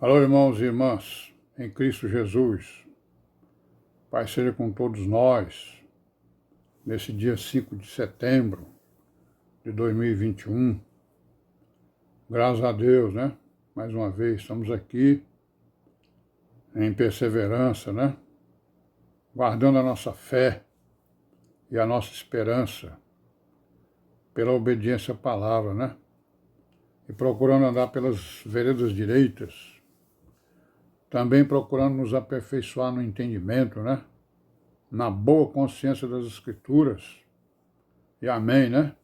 Alô, irmãos e irmãs, em Cristo Jesus. Pai seja com todos nós, nesse dia 5 de setembro de 2021. Graças a Deus, né? Mais uma vez, estamos aqui em perseverança, né? Guardando a nossa fé e a nossa esperança pela obediência à palavra, né? E procurando andar pelas veredas direitas. Também procurando nos aperfeiçoar no entendimento, né? Na boa consciência das Escrituras. E amém, né?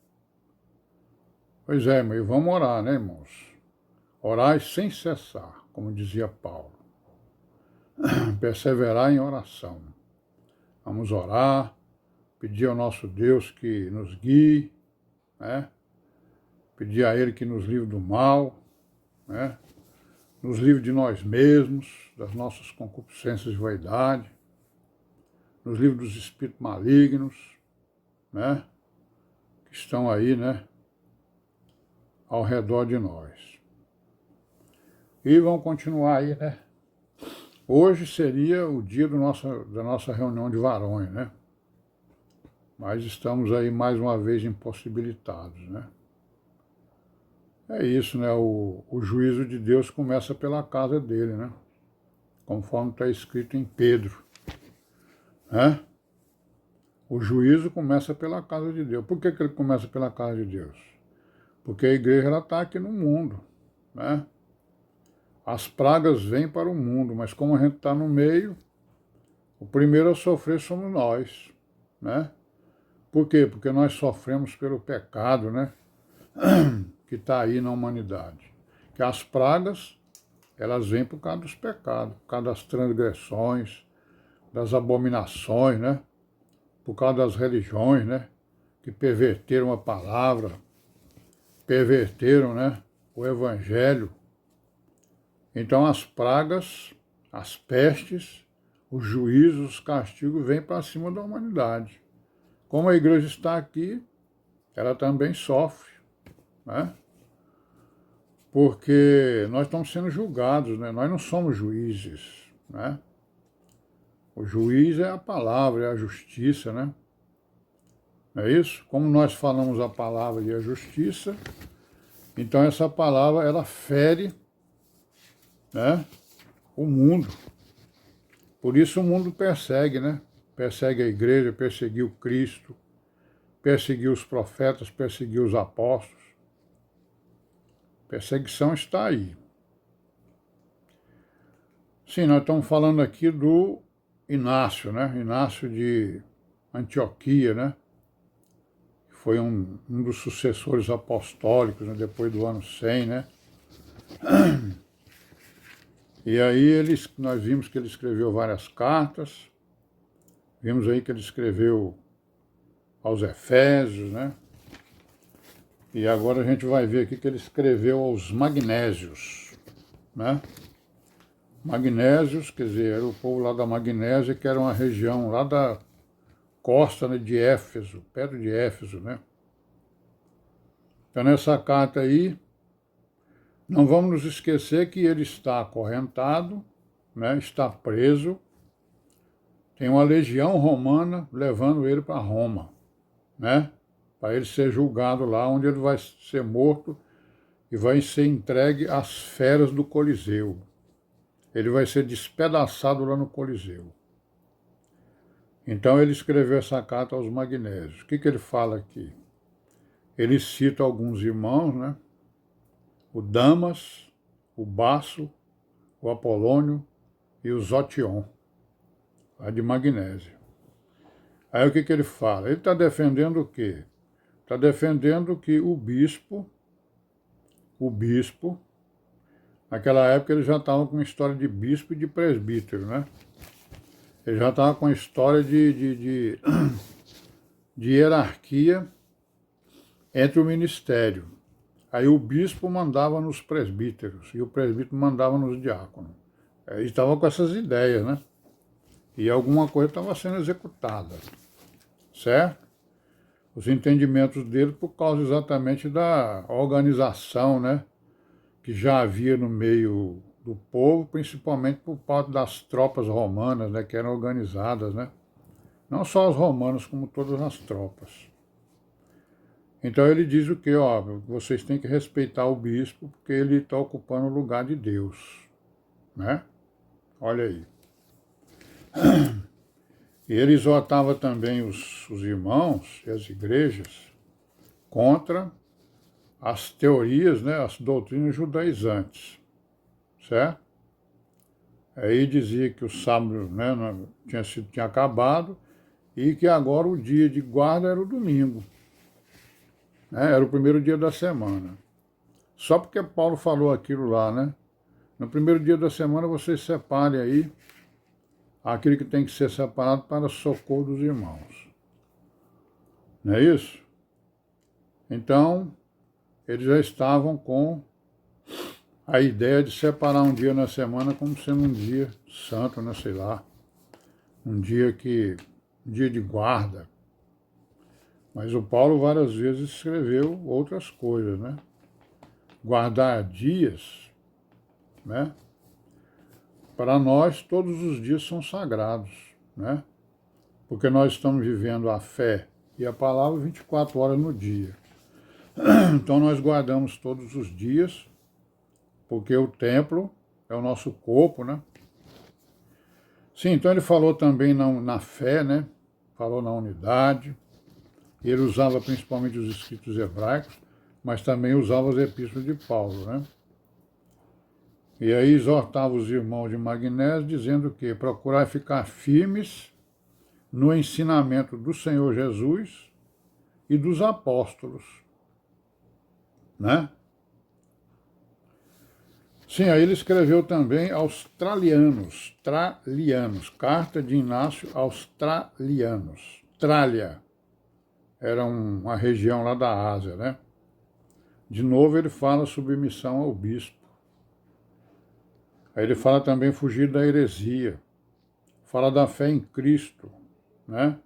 Pois é, mas vamos orar, né, irmãos? Orai sem cessar, como dizia Paulo. Perseverar em oração. Vamos orar, pedir ao nosso Deus que nos guie, né? Pedir a Ele que nos livre do mal, né? Nos livre de nós mesmos, das nossas concupiscências e vaidade, nos livre dos espíritos malignos, né? Que estão aí, né? Ao redor de nós. E vamos continuar aí, né? Hoje seria o dia da nossa reunião de varões, né? Mas estamos aí mais uma vez impossibilitados, né? É isso, né? O juízo de Deus começa pela casa dele, né? Conforme está escrito em Pedro, né? O juízo começa pela casa de Deus. Por que ele começa pela casa de Deus? Porque a igreja está aqui no mundo, né? As pragas vêm para o mundo, mas como a gente está no meio, o primeiro a sofrer somos nós, né? Por quê? Porque nós sofremos pelo pecado, né? Que está aí na humanidade. Que as pragas, elas vêm por causa dos pecados, por causa das transgressões, das abominações, né? Por causa das religiões, né? Que perverteram a palavra, perverteram, né? O evangelho. Então as pragas, as pestes, os juízos, os castigos vêm para cima da humanidade. Como a igreja está aqui, ela também sofre, né? Porque nós estamos sendo julgados, né? Nós não somos juízes, né? O juiz é a palavra, é a justiça, né? Não é isso? Como nós falamos a palavra e a justiça, então essa palavra, ela fere, né, o mundo. Por isso o mundo persegue, né? Persegue a igreja, perseguiu Cristo, perseguiu os profetas, perseguiu os apóstolos. Perseguição está aí. Sim, nós estamos falando aqui do Inácio, né? Inácio de Antioquia, né? Foi um dos sucessores apostólicos, né? Depois do ano 100, né? E aí nós vimos que ele escreveu várias cartas, vimos aí que ele escreveu aos Efésios, né? E agora a gente vai ver aqui que ele escreveu aos Magnésios, né? Magnésios, quer dizer, era o povo lá da Magnésia, que era uma região lá da costa, né, de Éfeso, perto de Éfeso, né? Então nessa carta aí, não vamos nos esquecer que ele está acorrentado, né? Está preso, tem uma legião romana levando ele para Roma, né? Para ele ser julgado lá, onde ele vai ser morto e vai ser entregue às feras do Coliseu. Ele vai ser despedaçado lá no Coliseu. Então ele escreveu essa carta aos Magnésios. O que ele fala aqui? Ele cita alguns irmãos, né? O Damas, o Baço, o Apolônio e o Zotion, lá de Magnésia. Aí o que ele fala? Ele está defendendo o quê? Está defendendo que o bispo, naquela época ele já estava com história de bispo e de presbítero, né? Ele já estava com história de hierarquia entre o ministério. Aí o bispo mandava nos presbíteros e o presbítero mandava nos diáconos. Ele estava com essas ideias, né? E alguma coisa estava sendo executada, certo? Os entendimentos dele por causa exatamente da organização, né, que já havia no meio do povo, principalmente por parte das tropas romanas, né, que eram organizadas, né? Não só os romanos, como todas as tropas. Então ele diz o quê? Ó, vocês têm que respeitar o bispo, porque ele está ocupando o lugar de Deus, né? Olha aí. E ele exortava também os irmãos e as igrejas contra as teorias, né, as doutrinas judaizantes, certo? Aí dizia que o sábado, né, tinha acabado e que agora o dia de guarda era o domingo, né, era o primeiro dia da semana. Só porque Paulo falou aquilo lá, né? No primeiro dia da semana vocês separem aí aquilo que tem que ser separado para socorro dos irmãos. Não é isso? Então, eles já estavam com a ideia de separar um dia na semana como sendo um dia santo, né, sei lá, um dia de guarda. Mas o Paulo várias vezes escreveu outras coisas, né? Guardar dias, né? Para nós todos os dias são sagrados, né? Porque nós estamos vivendo a fé e a palavra 24 horas no dia. Então nós guardamos todos os dias, porque o templo é o nosso corpo, né? Sim, então ele falou também na fé, né? Falou na unidade. Ele usava principalmente os escritos hebraicos, mas também usava as epístolas de Paulo, né? E aí exortava os irmãos de Magnésio, dizendo que procurar ficar firmes no ensinamento do Senhor Jesus e dos apóstolos, né? Sim, aí ele escreveu também aos tralianos, carta de Inácio aos tralianos. Trália era uma região lá da Ásia, né? De novo ele fala submissão ao bispo. Aí ele fala também fugir da heresia, fala da fé em Cristo, né?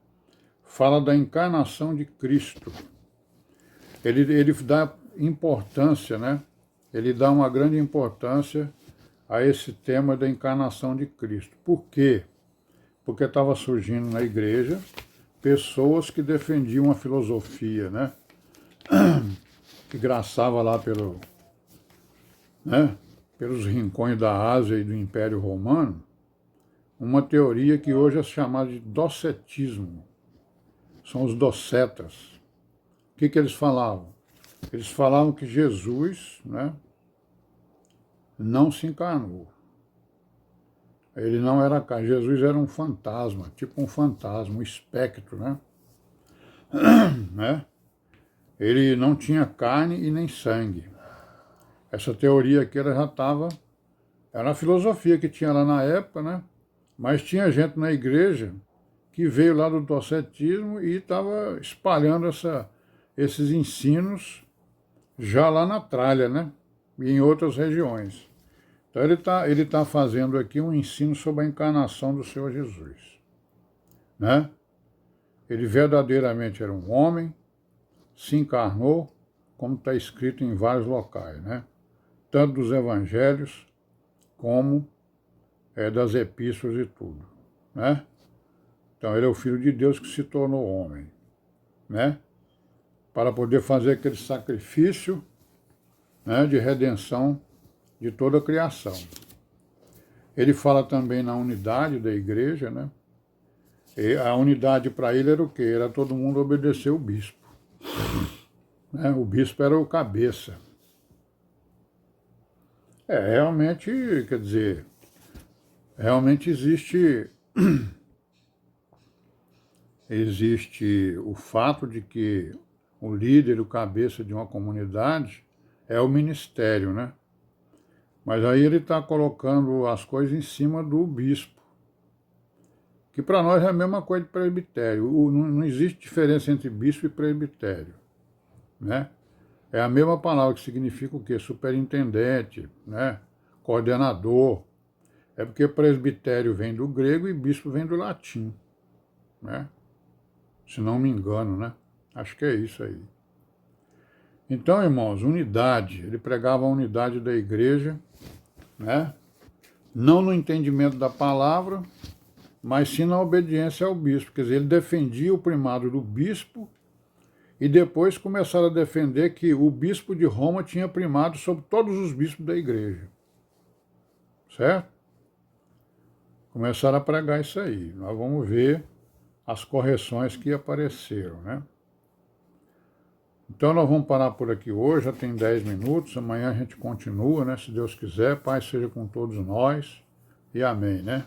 Fala da encarnação de Cristo. Ele dá importância, né? Ele dá uma grande importância a esse tema da encarnação de Cristo. Por quê? Porque estava surgindo na igreja pessoas que defendiam a filosofia, né? Que graçava lá pelos rincões da Ásia e do Império Romano, uma teoria que hoje é chamada de docetismo. São os docetas. O que eles falavam? Eles falavam que Jesus, né, não se encarnou. Ele não era carne. Jesus era um fantasma, tipo um fantasma, um espectro, né? né? Ele não tinha carne e nem sangue. Essa teoria aqui ela já estava... Era a filosofia que tinha lá na época, né? Mas tinha gente na igreja que veio lá do docetismo e estava espalhando esses ensinos já lá na Trália, né? E em outras regiões. Então ele tá fazendo aqui um ensino sobre a encarnação do Senhor Jesus, né? Ele verdadeiramente era um homem, se encarnou, como está escrito em vários locais, né? Tanto dos evangelhos como das epístolas e tudo, né? Então ele é o Filho de Deus que se tornou homem, né? Para poder fazer aquele sacrifício, né, de redenção de toda a criação. Ele fala também na unidade da igreja, né? E a unidade para ele era o quê? Era todo mundo obedecer o bispo. Né? O bispo era o cabeça. Realmente, quer dizer, realmente existe o fato de que o líder, o cabeça de uma comunidade é o ministério, né? Mas aí ele está colocando as coisas em cima do bispo, que para nós é a mesma coisa de presbitério. Não existe diferença entre bispo e presbitério, né? É a mesma palavra que significa o quê? Superintendente, né? Coordenador. É porque presbitério vem do grego e bispo vem do latim, né? Se não me engano, né? Acho que é isso aí. Então, irmãos, unidade. Ele pregava a unidade da igreja, né? não no entendimento da palavra, mas sim na obediência ao bispo. Quer dizer, ele defendia o primado do bispo e depois começaram a defender que o bispo de Roma tinha primado sobre todos os bispos da igreja. Certo? Começaram a pregar isso aí. Nós vamos ver as correções que apareceram, né? Então nós vamos parar por aqui hoje, já tem 10 minutos, amanhã a gente continua, né? Se Deus quiser, Pai seja com todos nós, e amém, né?